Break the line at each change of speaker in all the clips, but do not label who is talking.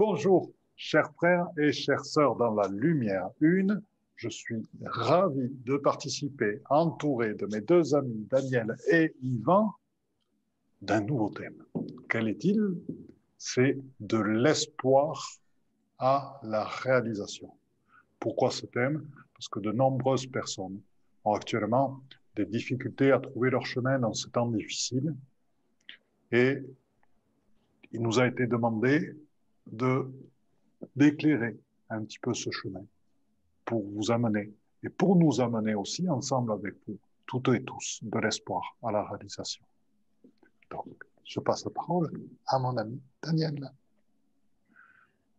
Bonjour, chers frères et chères sœurs dans la lumière une. Je suis ravi de participer, entouré de mes deux amis Daniel et Yvan, d'un nouveau thème. Quel est-il? C'est de l'espoir à la réalisation. Pourquoi ce thème? Parce que de nombreuses personnes ont actuellement des difficultés à trouver leur chemin dans ce temps difficile et il nous a été demandé d'éclairer un petit peu ce chemin pour vous amener et pour nous amener aussi ensemble avec vous, toutes et tous, de l'espoir à la réalisation. Donc, je passe la parole à mon ami Daniel.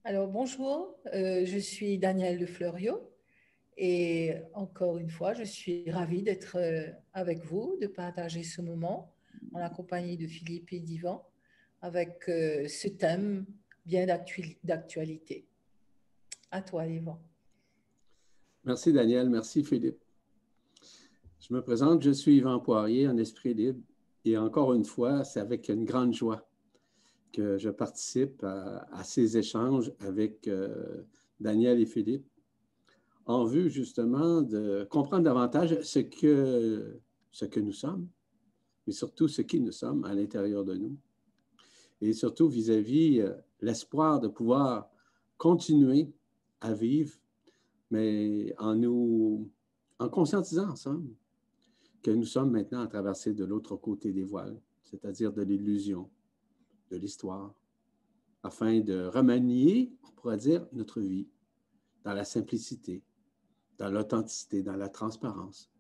Alors bonjour, je suis Danielle de Fleuriot et encore une fois, je suis ravie d'être avec vous, de partager ce moment en la compagnie de Philippe et d'Yvan avec ce thème bien d'actualité. À toi, Yvan.
Merci Daniel, merci Philippe. Je me présente, je suis Yvan Poirier en Esprit Libre et encore une fois, c'est avec une grande joie que je participe à ces échanges avec Daniel et Philippe en vue justement de comprendre davantage ce que nous sommes, mais surtout ce qui nous sommes à l'intérieur de nous et surtout vis-à-vis l'espoir de pouvoir continuer à vivre, mais en conscientisant ensemble que nous sommes maintenant à traverser de l'autre côté des voiles, c'est-à-dire de l'illusion, de l'histoire, afin de remanier, on pourrait dire, notre vie dans la simplicité, dans l'authenticité, dans la transparence,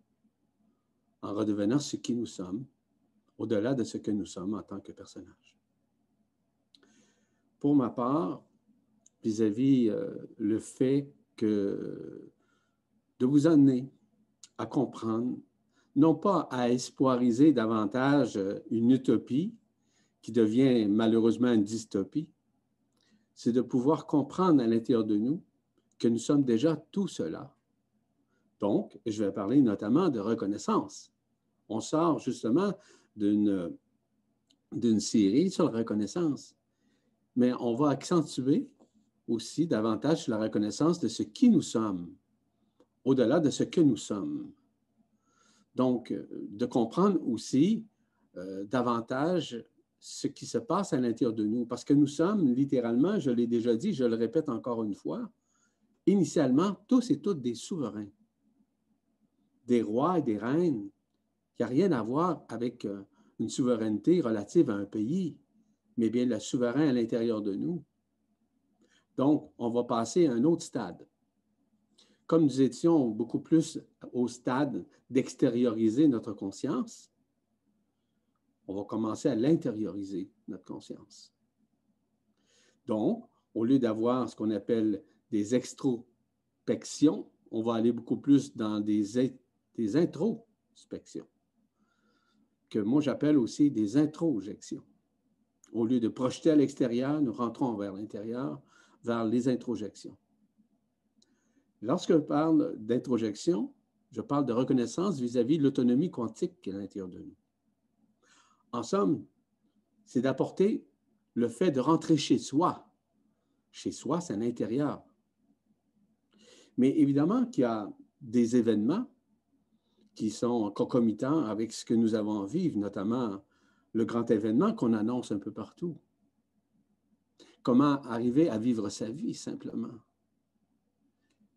en redevenant ce qui nous sommes, au-delà de ce que nous sommes en tant que personnages. Pour ma part, vis-à-vis le fait que de vous amener à comprendre, non pas à espoiriser davantage une utopie qui devient malheureusement une dystopie, c'est de pouvoir comprendre à l'intérieur de nous que nous sommes déjà tout cela. Donc, je vais parler notamment de reconnaissance. On sort justement d'une série sur la reconnaissance, mais on va accentuer aussi davantage sur la reconnaissance de ce qui nous sommes, au-delà de ce que nous sommes. Donc, de comprendre aussi davantage ce qui se passe à l'intérieur de nous, parce que nous sommes littéralement, je l'ai déjà dit, je le répète encore une fois, initialement, tous et toutes des souverains, des rois et des reines. Il n'y a rien à voir avec une souveraineté relative à un pays, mais bien le souverain à l'intérieur de nous. Donc, on va passer à un autre stade. Comme nous étions beaucoup plus au stade d'extérioriser notre conscience, on va commencer à l'intérioriser, notre conscience. Donc, au lieu d'avoir ce qu'on appelle des extrospections, on va aller beaucoup plus dans des introspections, que moi j'appelle aussi des introjections. Au lieu de projeter à l'extérieur, nous rentrons vers l'intérieur, vers les introjections. Lorsque je parle d'introjection, je parle de reconnaissance vis-à-vis de l'autonomie quantique qui est à l'intérieur de nous. En somme, c'est d'apporter le fait de rentrer chez soi. Chez soi, c'est à l'intérieur. Mais évidemment qu'il y a des événements qui sont concomitants avec ce que nous avons à vivre, notamment le grand événement qu'on annonce un peu partout. Comment arriver à vivre sa vie, simplement?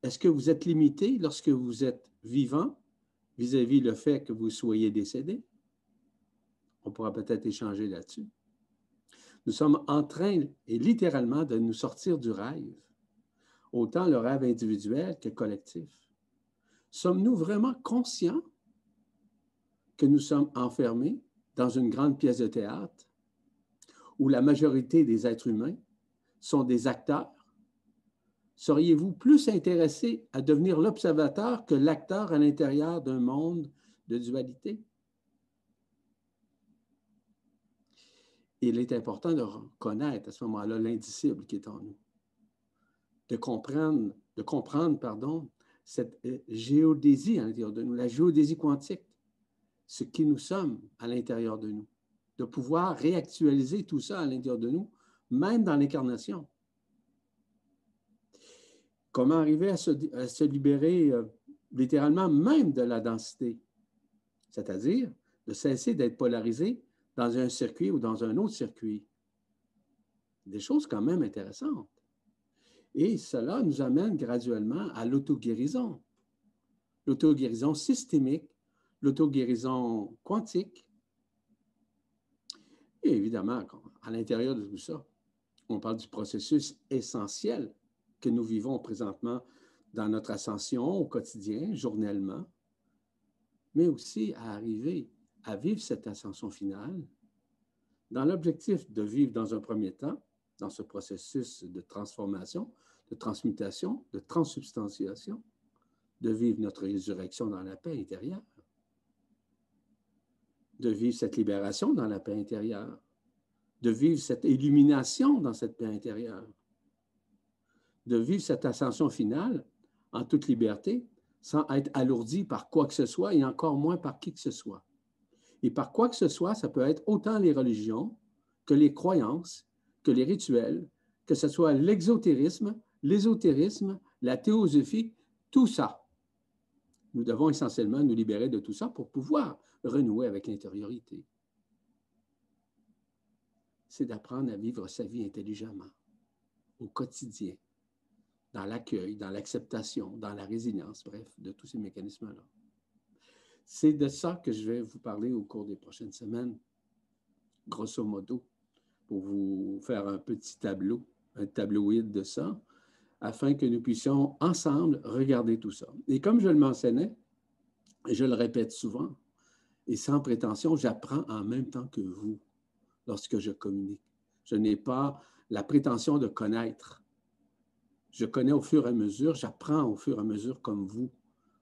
Est-ce que vous êtes limité lorsque vous êtes vivant vis-à-vis le fait que vous soyez décédé? On pourra peut-être échanger là-dessus. Nous sommes en train, et littéralement, de nous sortir du rêve, autant le rêve individuel que collectif. Sommes-nous vraiment conscients que nous sommes enfermés dans une grande pièce de théâtre où la majorité des êtres humains sont des acteurs? Seriez-vous plus intéressé à devenir l'observateur que l'acteur à l'intérieur d'un monde de dualité? Il est important de reconnaître à ce moment-là l'indicible qui est en nous, de comprendre cette géodésie à l'intérieur de nous, la géodésie quantique, ce qui nous sommes à l'intérieur de nous, de pouvoir réactualiser tout ça à l'intérieur de nous, même dans l'incarnation. Comment arriver à se libérer littéralement même de la densité, c'est-à-dire de cesser d'être polarisé dans un circuit ou dans un autre circuit. Des choses quand même intéressantes. Et cela nous amène graduellement à l'auto-guérison. L'auto-guérison systémique, l'auto-guérison quantique. Et évidemment, à l'intérieur de tout ça, on parle du processus essentiel que nous vivons présentement dans notre ascension au quotidien, journellement, mais aussi à arriver à vivre cette ascension finale dans l'objectif de vivre dans un premier temps, dans ce processus de transformation, de transmutation, de transsubstantiation, de vivre notre résurrection dans la paix intérieure, de vivre cette libération dans la paix intérieure, de vivre cette illumination dans cette paix intérieure, de vivre cette ascension finale en toute liberté, sans être alourdi par quoi que ce soit et encore moins par qui que ce soit. Et par quoi que ce soit, ça peut être autant les religions que les croyances, que les rituels, que ce soit l'exotérisme, l'ésotérisme, la théosophie, tout ça. Nous devons essentiellement nous libérer de tout ça pour pouvoir renouer avec l'intériorité. C'est d'apprendre à vivre sa vie intelligemment, au quotidien, dans l'accueil, dans l'acceptation, dans la résilience, bref, de tous ces mécanismes-là. C'est de ça que je vais vous parler au cours des prochaines semaines, grosso modo, pour vous faire un petit tableau, un tabloïd de ça, afin que nous puissions ensemble regarder tout ça. Et comme je le mentionnais, et je le répète souvent, et sans prétention, j'apprends en même temps que vous lorsque je communique. Je n'ai pas la prétention de connaître. Je connais au fur et à mesure, j'apprends au fur et à mesure comme vous.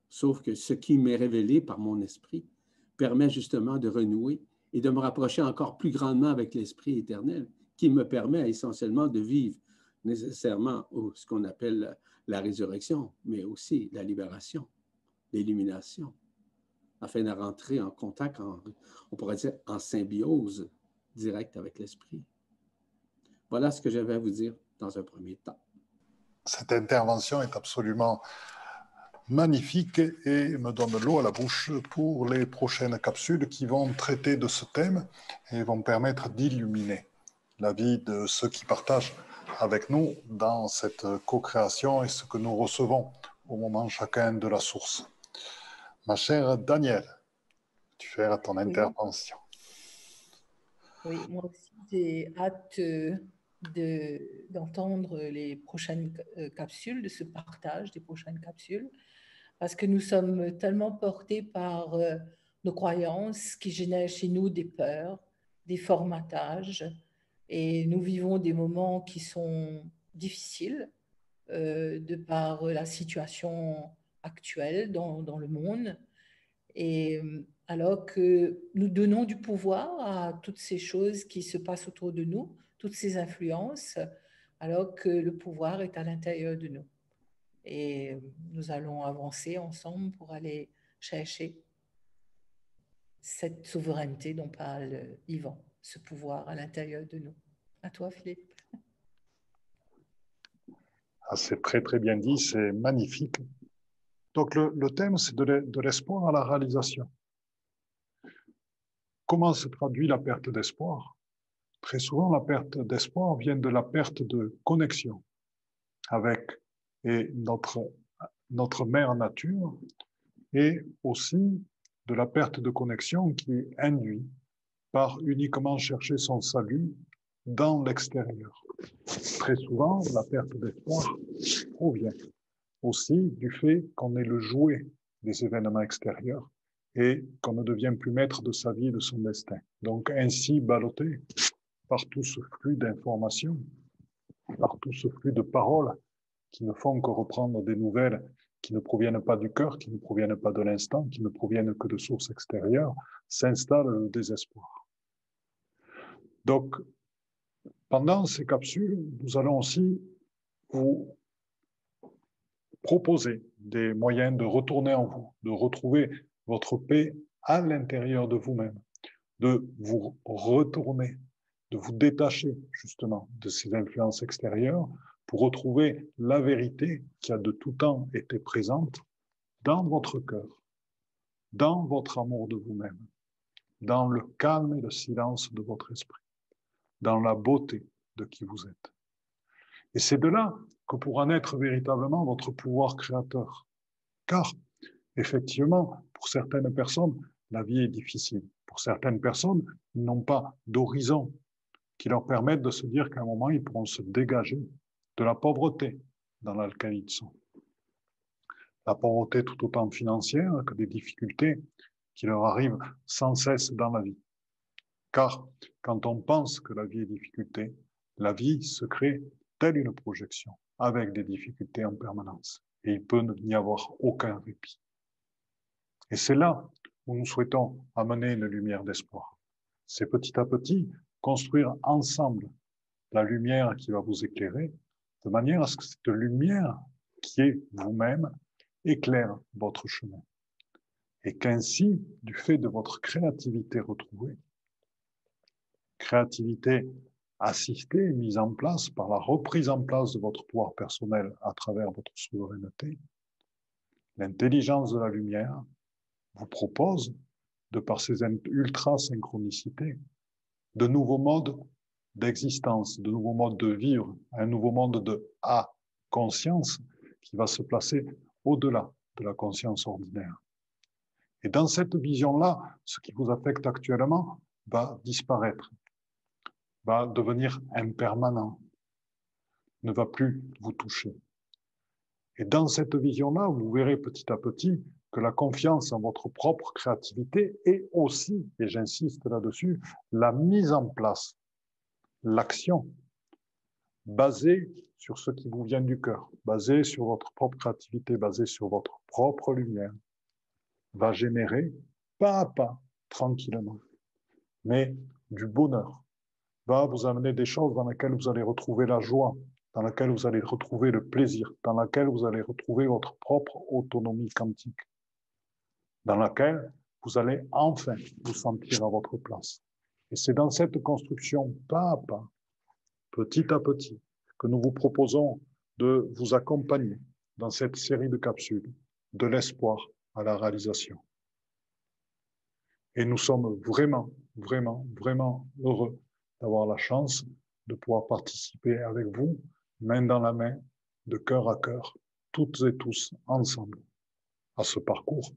Sauf que ce qui m'est révélé par mon esprit permet justement de renouer et de me rapprocher encore plus grandement avec l'esprit éternel, qui me permet essentiellement de vivre nécessairement ce qu'on appelle la résurrection, mais aussi la libération, l'illumination, afin de rentrer en contact, on pourrait dire en symbiose directe avec l'esprit. Voilà ce que j'avais à vous dire dans un premier temps.
Cette intervention est absolument magnifique et me donne l'eau à la bouche pour les prochaines capsules qui vont traiter de ce thème et vont permettre d'illuminer la vie de ceux qui partagent avec nous dans cette co-création et ce que nous recevons au moment chacun de la source. Ma chère Danielle, tu fais ton intervention.
Oui, moi aussi, j'ai hâte d'entendre les prochaines capsules, de ce partage des prochaines capsules, parce que nous sommes tellement portés par nos croyances qui génèrent chez nous des peurs, des formatages, et nous vivons des moments qui sont difficiles de par la situation actuelle dans le monde. Et alors que nous donnons du pouvoir à toutes ces choses qui se passent autour de nous, toutes ces influences, alors que le pouvoir est à l'intérieur de nous. Et nous allons avancer ensemble pour aller chercher cette souveraineté dont parle Yvan, ce pouvoir à l'intérieur de nous. À toi, Philippe.
Ah, c'est très, très bien dit, c'est magnifique. Donc, le thème, c'est de l'espoir à la réalisation. Comment se traduit la perte d'espoir? Très souvent, la perte d'espoir vient de la perte de connexion avec et notre mère nature et aussi de la perte de connexion qui est induite par uniquement chercher son salut dans l'extérieur. Très souvent, la perte d'espoir provient aussi du fait qu'on est le jouet des événements extérieurs et qu'on ne devient plus maître de sa vie et de son destin. Donc ainsi ballotté par tout ce flux d'informations, par tout ce flux de paroles qui ne font que reprendre des nouvelles qui ne proviennent pas du cœur, qui ne proviennent pas de l'instant, qui ne proviennent que de sources extérieures, s'installe le désespoir. Donc, pendant ces capsules, nous allons aussi vous proposer des moyens de retourner en vous, de retrouver votre paix à l'intérieur de vous-même, de vous retourner, de vous détacher justement de ces influences extérieures pour retrouver la vérité qui a de tout temps été présente dans votre cœur, dans votre amour de vous-même, dans le calme et le silence de votre esprit, dans la beauté de qui vous êtes. Et c'est de là que pourra naître véritablement votre pouvoir créateur. Car, effectivement, pour certaines personnes, la vie est difficile. Pour certaines personnes, ils n'ont pas d'horizon qui leur permettent de se dire qu'à un moment, ils pourront se dégager de la pauvreté dans laquelle ils sont. La pauvreté tout autant financière que des difficultés qui leur arrivent sans cesse dans la vie. Car quand on pense que la vie est difficulté, la vie se crée telle une projection, avec des difficultés en permanence. Et il peut n'y avoir aucun répit. Et c'est là où nous souhaitons amener une lumière d'espoir. C'est petit à petit construire ensemble la lumière qui va vous éclairer, de manière à ce que cette lumière qui est vous-même éclaire votre chemin. Et qu'ainsi, du fait de votre créativité retrouvée, créativité assistée et mise en place par la reprise en place de votre pouvoir personnel à travers votre souveraineté, l'intelligence de la lumière vous propose, de par ces ultra-synchronicités, de nouveaux modes d'existence, de nouveaux modes de vivre, un nouveau monde de conscience qui va se placer au-delà de la conscience ordinaire. Et dans cette vision-là, ce qui vous affecte actuellement va disparaître, va devenir impermanent, ne va plus vous toucher. Et dans cette vision-là, vous verrez petit à petit que la confiance en votre propre créativité est aussi, et j'insiste là-dessus, la mise en place, l'action, basée sur ce qui vous vient du cœur, basée sur votre propre créativité, basée sur votre propre lumière, va générer pas à pas, tranquillement, mais du bonheur, va vous amener des choses dans lesquelles vous allez retrouver la joie, dans lesquelles vous allez retrouver le plaisir, dans lesquelles vous allez retrouver votre propre autonomie quantique, dans laquelle vous allez enfin vous sentir à votre place. Et c'est dans cette construction, pas à pas, petit à petit, que nous vous proposons de vous accompagner dans cette série de capsules, de l'espoir à la réalisation. Et nous sommes vraiment, vraiment, vraiment heureux d'avoir la chance de pouvoir participer avec vous, main dans la main, de cœur à cœur, toutes et tous ensemble, à ce parcours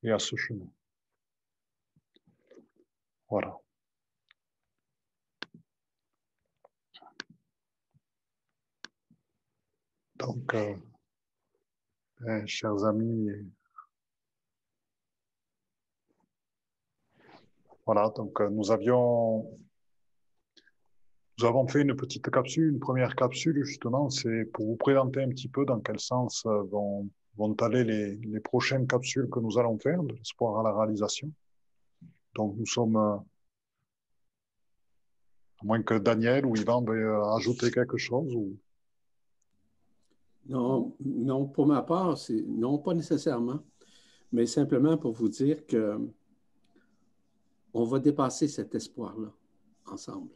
et à ce chemin. Voilà. Donc, chers amis, voilà, donc nous avons fait une petite capsule, une première capsule justement, c'est pour vous présenter un petit peu dans quel sens vont aller les prochaines capsules que nous allons faire, de l'espoir à la réalisation. Donc nous sommes, à moins que Daniel ou Yvan veuillent ajouter quelque chose ou...
Non, non, pour ma part, non, pas nécessairement, mais simplement pour vous dire que on va dépasser cet espoir-là ensemble.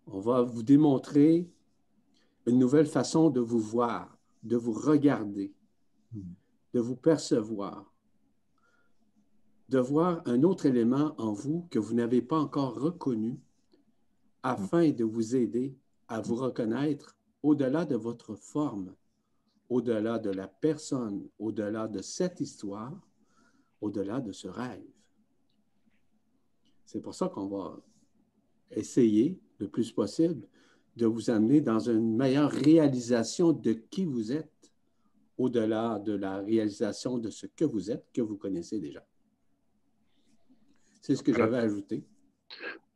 On va vous démontrer une nouvelle façon de vous voir, de vous regarder, de vous percevoir, de voir un autre élément en vous que vous n'avez pas encore reconnu afin de vous aider à vous reconnaître au-delà de votre forme, au-delà de la personne, au-delà de cette histoire, au-delà de ce rêve. C'est pour ça qu'on va essayer le plus possible de vous amener dans une meilleure réalisation de qui vous êtes, au-delà de la réalisation de ce que vous êtes, que vous connaissez déjà. C'est ce que j'avais ajouté.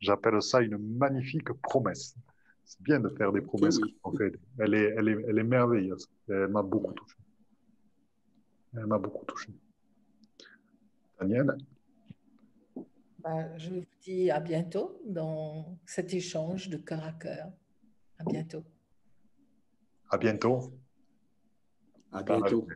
J'appelle ça une magnifique promesse. C'est bien de faire des promesses.
Oui.
En fait. Elle est merveilleuse. Elle m'a beaucoup touché. Elle m'a beaucoup touché. Daniel?
Je vous dis à bientôt dans cet échange de cœur à cœur. À bientôt.
À bientôt.
À bientôt.